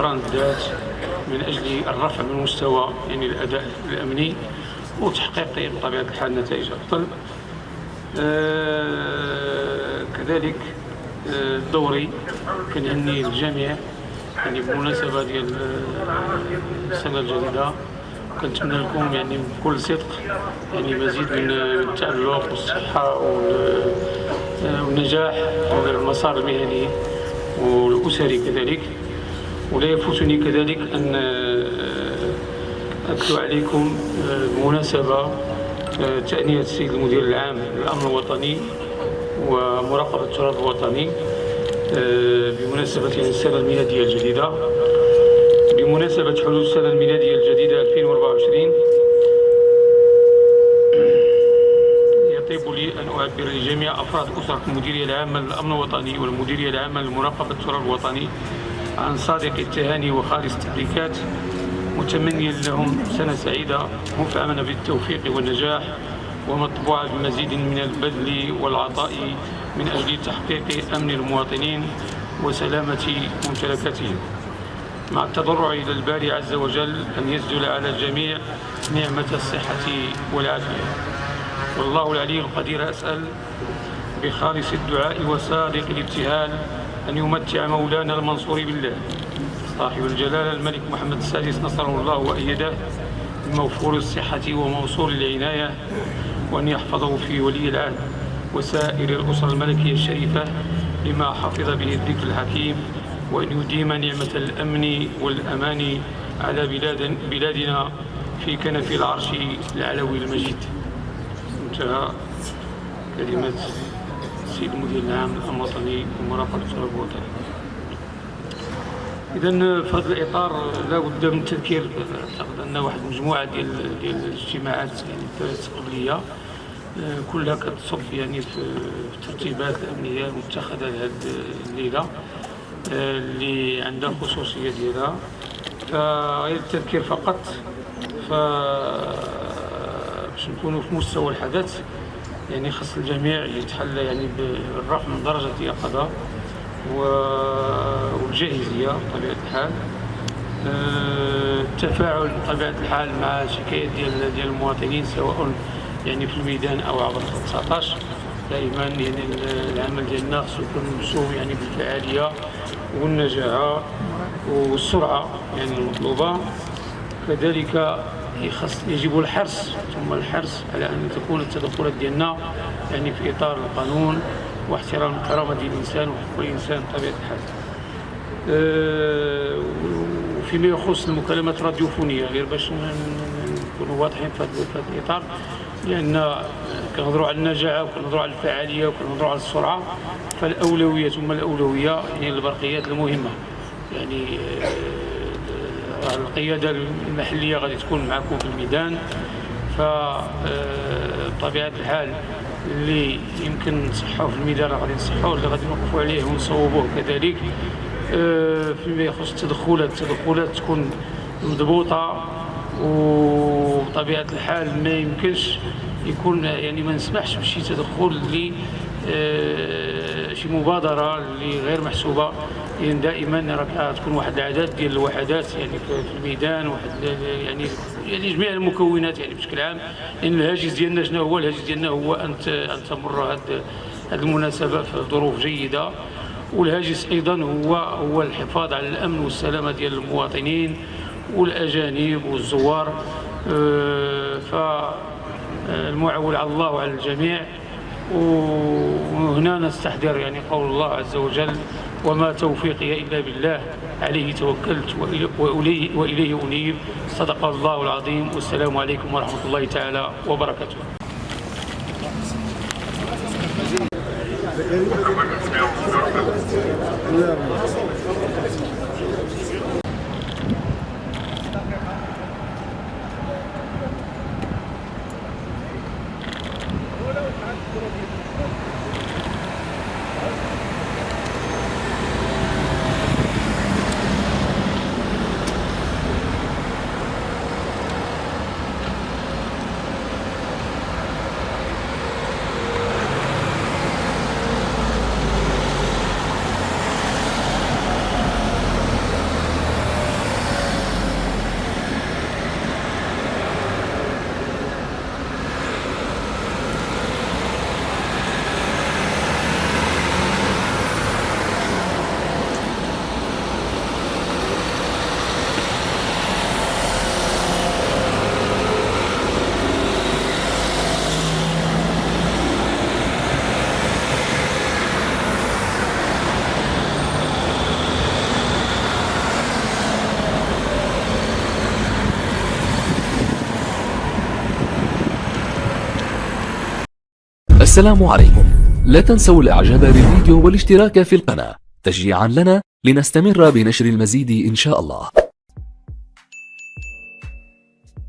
براندات من أجل الرفع من مستوى يعني الأداء الأمني وتحقيق بطبيعة الحال نتائج أفضل. كذلك الدوري كنهني الجميع يعني بمناسبة ديال السنة الجديدة، كنتمنى لكم يعني بكل صدق يعني مزيد من التألق والصحة والنجاح في المسار المهني والأسري كذلك. ولا يفوتني كذلك أن أتلو عليكم بمناسبة تأنية السيد المدير العام للأمن الوطني ومراقبة التراث الوطني بمناسبة السنة الميلادية الجديدة. بمناسبة حلول السنة الميلادية الجديدة 2024 يطيب لي أن أعبر لجميع أفراد أسرة المديرية العامة للأمن الوطني والمديرية العامة لمراقبة التراث الوطني عن صادق التهاني وخالص التبريكات، متمنيا لهم سنة سعيدة مفعمة بالتوفيق والنجاح ومطبوعة بمزيد من البذل والعطاء من أجل تحقيق أمن المواطنين وسلامة ممتلكاتهم، مع التضرع إلى الباري عز وجل أن يسجل على الجميع نعمة الصحة والعافية. والله العلي القدير أسأل بخالص الدعاء وصادق الابتهال أن يمتع مولانا المنصور بالله صاحب الجلالة الملك محمد السادس نصره الله وأيده بموفور الصحة وموصول العناية، وأن يحفظه في ولي العهد وسائر الأسرة الملكية الشريفة لما حفظ به الذكر الحكيم، وأن يديم نعمة الأمن والأمان على بلادنا في كنف العرش العلوي المجيد. انتهى كلمة السيد المدير العام للأمن الوطني ومراقبة التراث الوطني. إذن في هذا الإطار لا بد من التذكير. أعتقد أن واحد المجموعة ديال الاجتماعات يعني الثلاث قبلية كلها كتصب يعني في الترتيبات الأمنية المتخذة لهذه الليلة اللي عندها الخصوصية ديالها. فغير التذكير فقط، باش نكونوا في مستوى الحدث يعني خص الجميع يتحلى يعني بالرفع من درجة اليقظة والجاهزية بطبيعة الحال، التفاعل بطبيعة الحال مع شكايات ديال المواطنين سواء يعني في الميدان أو عبر 19. دائما يعني العمل ديالنا خصو يكون ممسوم يعني بالفعالية والنجاعة والسرعة يعني المطلوبة. كذلك يجب الحرص ثم الحرص على أن تكون التدخلات ديالنا يعني في إطار القانون واحترام كرامة الإنسان وحقوق الإنسان بطبيعة الحال. وفيما يخص المكالمات الراديوفونية غير باش نكونوا واضحين في هذا الإطار، لأن كنهضروا على النجاعة وكنهضروا على الفعالية وكنهضروا على السرعة، فالأولوية ثم الأولوية يعني البرقيات المهمة. يعني القيادة المحلية غادي تكون معكم في الميدان، فبطبيعة الحال اللي يمكن نصحوه في الميدان غادي نصحوه، اللي غادي نوقفوا عليه ونصوبوه كذلك. فيما يخص التدخلات تكون مضبوطة، وبطبيعة الحال ما يمكنش يكون يعني ما نسمحش بشي تدخل اللي شي مبادرة اللي غير محسوبة. يعني دائما راك تكون واحد العدد ديال الوحدات يعني في الميدان، واحد يعني جميع المكونات يعني بشكل عام. لأن الهاجس ديالنا شنو هو؟ الهاجس ديالنا هو أن تمر هذه المناسبة في ظروف جيدة، والهاجس أيضا هو الحفاظ على الأمن والسلامة ديال المواطنين والأجانب والزوار. فالمعول على الله وعلى الجميع. وهنا نستحضر يعني قول الله عز وجل: وما توفيقي إلا بالله عليه توكلت وإليه أنيب. صدق الله العظيم، والسلام عليكم ورحمة الله تعالى وبركاته. السلام عليكم. لا تنسوا الاعجاب بالفيديو والاشتراك في القناة تشجيعا لنا لنستمر بنشر المزيد إن شاء الله.